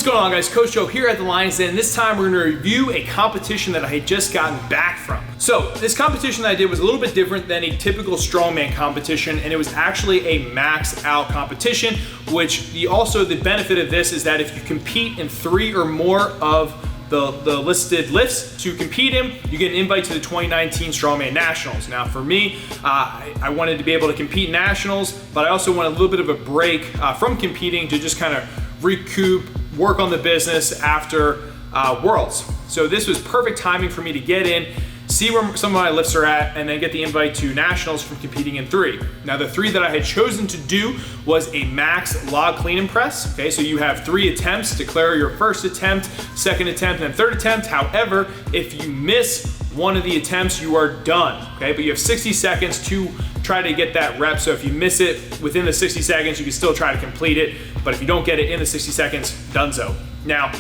going on, guys? Coach Joe here at the Lions Den. This time we're going to review a competition that I had just gotten back from. So this competition that I did was a little bit different than a typical strongman competition, and it was actually a max out competition, which the benefit of this is that if you compete in 3 or more of the listed lifts to compete in, you get an invite to the 2019 Strongman Nationals. Now for me, I wanted to be able to compete in Nationals, but I also wanted a little bit of a break from competing to just kind of recoup, work on the business after Worlds. So this was perfect timing for me to get in, see where some of my lifts are at, and then get the invite to Nationals from competing in 3. Now the 3 that I had chosen to do was a max log clean and press. Okay, so you have 3 attempts, declare your first attempt, second attempt, and third attempt. However, if you miss one of the attempts, you are done. Okay, but you have 60 seconds to try to get that rep. So if you miss it within the 60 seconds, you can still try to complete it. But if you don't get it in the 60 seconds, donezo. Now,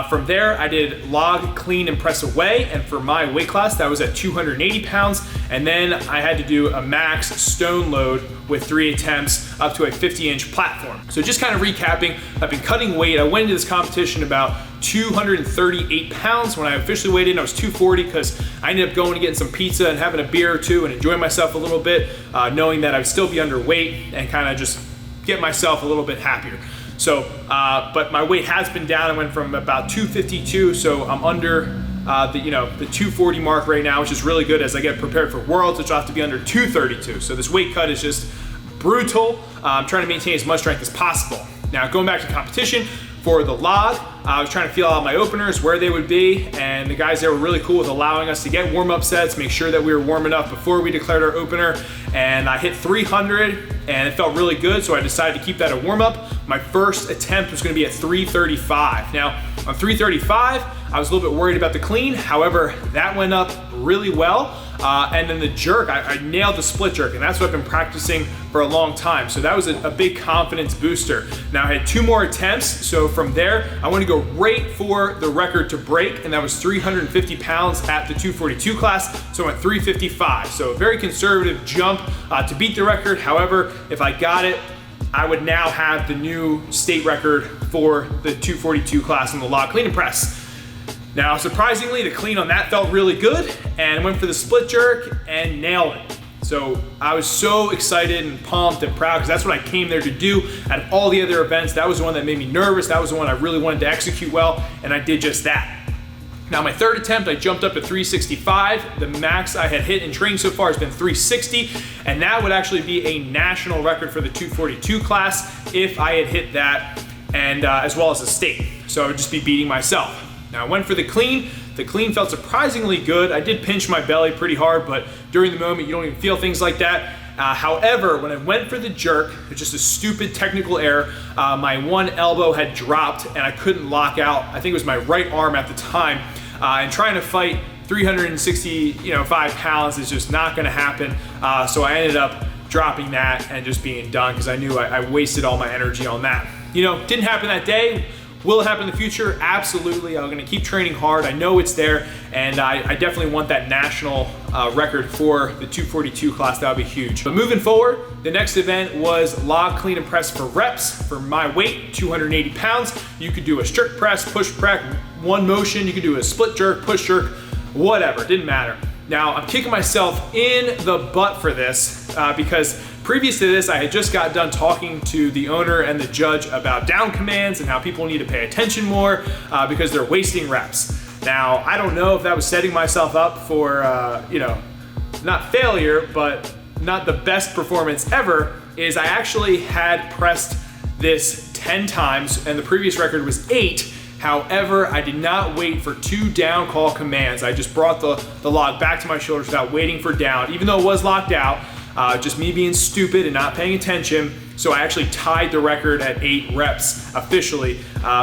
from there, I did log, clean, and press away. And for my weight class, that was at 280 pounds. And then I had to do a max stone load with 3 attempts up to a 50-inch platform. So just kind of recapping, I've been cutting weight. I went into this competition about 238 pounds. When I officially weighed in, I was 240 because I ended up going and getting some pizza and having a beer or two and enjoying myself a little bit, knowing that I would still be underweight and kind of just get myself a little bit happier. So, but my weight has been down. I went from about 252, so I'm under the 240 mark right now, which is really good as I get prepared for Worlds, which will have to be under 232. So this weight cut is just brutal. I'm trying to maintain as much strength as possible. Now going back to competition, for the log, I was trying to feel out my openers, where they would be, and the guys there were really cool with allowing us to get warm-up sets, make sure that we were warm enough before we declared our opener, and I hit 300, and it felt really good, so I decided to keep that a warm-up. My first attempt was gonna be at 335. Now, on 335, I was a little bit worried about the clean, however, that went up really well. And then the jerk, I nailed the split jerk, and that's what I've been practicing for a long time. So that was a big confidence booster. Now I had 2 more attempts, so from there, I want to go right for the record to break, and that was 350 pounds at the 242 class, so I went 355. So a very conservative jump to beat the record. However, if I got it, I would now have the new state record for the 242 class in the log clean and press. Now, surprisingly, the clean on that felt really good, and went for the split jerk and nailed it. So I was so excited and pumped and proud because that's what I came there to do. Out of all the other events, that was the one that made me nervous. That was the one I really wanted to execute well, and I did just that. Now, my third attempt, I jumped up to 365. The max I had hit in training so far has been 360, and that would actually be a national record for the 242 class if I had hit that, and as well as a state. So I would just be beating myself. Now I went for the clean. The clean felt surprisingly good. I did pinch my belly pretty hard, but during the moment you don't even feel things like that. However, when I went for the jerk, it's just a stupid technical error. My one elbow had dropped and I couldn't lock out. I think it was my right arm at the time. And trying to fight 365 pounds is just not gonna happen. So I ended up dropping that and just being done because I knew I wasted all my energy on that. Didn't happen that day. Will it happen in the future? Absolutely. I'm gonna keep training hard. I know it's there, and I definitely want that national record for the 242 class. That would be huge. But moving forward, the next event was log clean and press for reps. For my weight, 280 pounds. You could do a strict press, push press, one motion. You could do a split jerk, push jerk, whatever, didn't matter. Now, I'm kicking myself in the butt for this because previous to this, I had just got done talking to the owner and the judge about down commands and how people need to pay attention more because they're wasting reps. Now, I don't know if that was setting myself up for, not failure, but not the best performance ever, is I actually had pressed this 10 times and the previous record was 8. However, I did not wait for 2 down call commands. I just brought the log back to my shoulders without waiting for down, even though it was locked out. Just me being stupid and not paying attention. So I actually tied the record at 8 reps officially,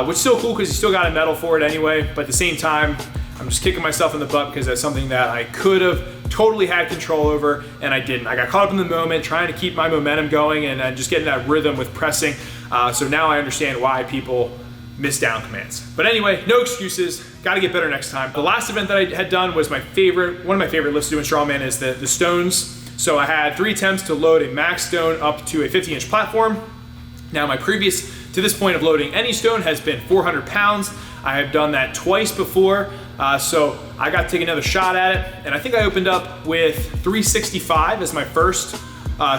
which is still cool because you still got a medal for it anyway. But at the same time, I'm just kicking myself in the butt because that's something that I could have totally had control over and I didn't. I got caught up in the moment trying to keep my momentum going and just getting that rhythm with pressing. So now I understand why people miss down commands. But anyway, no excuses. Got to get better next time. The last event that I had done was one of my favorite lifts to do in strongman is the stones. So I had 3 attempts to load a max stone up to a 50-inch platform. Now my previous to this point of loading any stone has been 400 pounds. I have done that twice before, so I got to take another shot at it, and I think I opened up with 365 as my first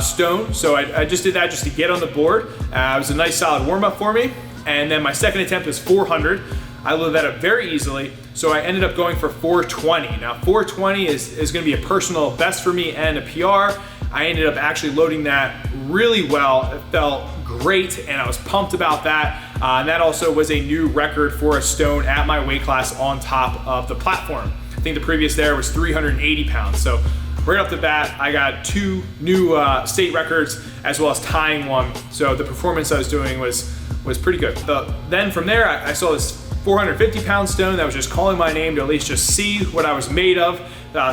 stone. So I just did that just to get on the board. It was a nice solid warm up for me. And then my second attempt was 400. I loaded that up very easily. So I ended up going for 420. Now 420 is gonna be a personal best for me and a PR. I ended up actually loading that really well. It felt great and I was pumped about that. And that also was a new record for a stone at my weight class on top of the platform. I think the previous there was 380 pounds. So right off the bat, I got 2 new state records as well as tying one. So the performance I was doing was pretty good. Then from there, I saw this 450 pound stone that was just calling my name to at least just see what I was made of.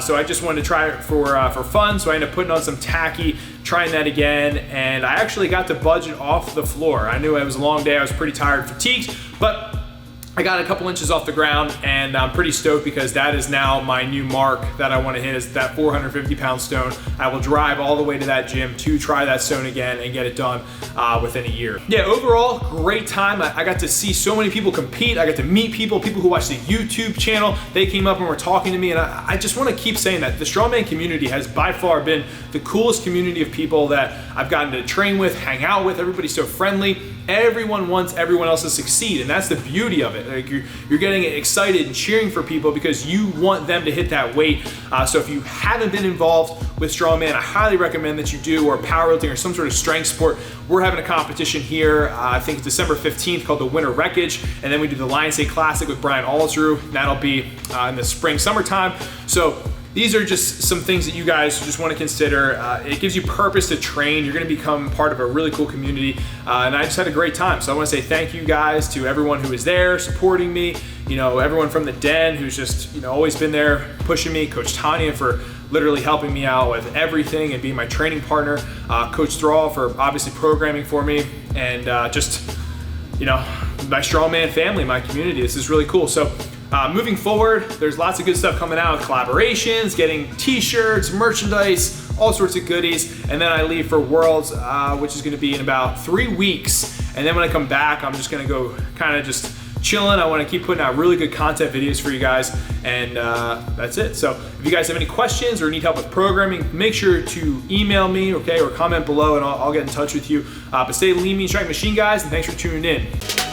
So I just wanted to try it for fun. So I ended up putting on some tacky, trying that again. And I actually got to budget off the floor. I knew it was a long day. I was pretty tired, fatigued, but I got a couple inches off the ground and I'm pretty stoked because that is now my new mark that I want to hit, is that 450 pound stone. I will drive all the way to that gym to try that stone again and get it done within a year. Yeah, overall, great time. I got to see so many people compete. I got to meet people who watch the YouTube channel. They came up and were talking to me, and I just want to keep saying that the strongman community has by far been the coolest community of people that I've gotten to train with, hang out with. Everybody's so friendly. Everyone wants everyone else to succeed, and that's the beauty of it. Like you're getting excited and cheering for people because you want them to hit that weight. So if you haven't been involved with strongman, I highly recommend that you do, or powerlifting or some sort of strength sport. We're having a competition here, I think it's December 15th, called the Winter Wreckage, and then we do the Lions Day Classic with Brian Alsrew. That'll be in the spring, summertime. So these are just some things that you guys just want to consider. It gives you purpose to train. You're going to become part of a really cool community, and I just had a great time. So I want to say thank you guys to everyone who is there supporting me. You know, everyone from the den who's just always been there pushing me. Coach Tanya for literally helping me out with everything and being my training partner. Coach Thrall for obviously programming for me, and just my strongman family, my community. This is really cool. So moving forward, there's lots of good stuff coming out, collaborations, getting t-shirts, merchandise, all sorts of goodies. And then I leave for Worlds, which is gonna be in about 3 weeks. And then when I come back, I'm just gonna go kind of just chilling. I wanna keep putting out really good content videos for you guys. And that's it. So if you guys have any questions or need help with programming, make sure to email me, okay, or comment below and I'll get in touch with you. But stay lean, mean, strike machine, guys, and thanks for tuning in.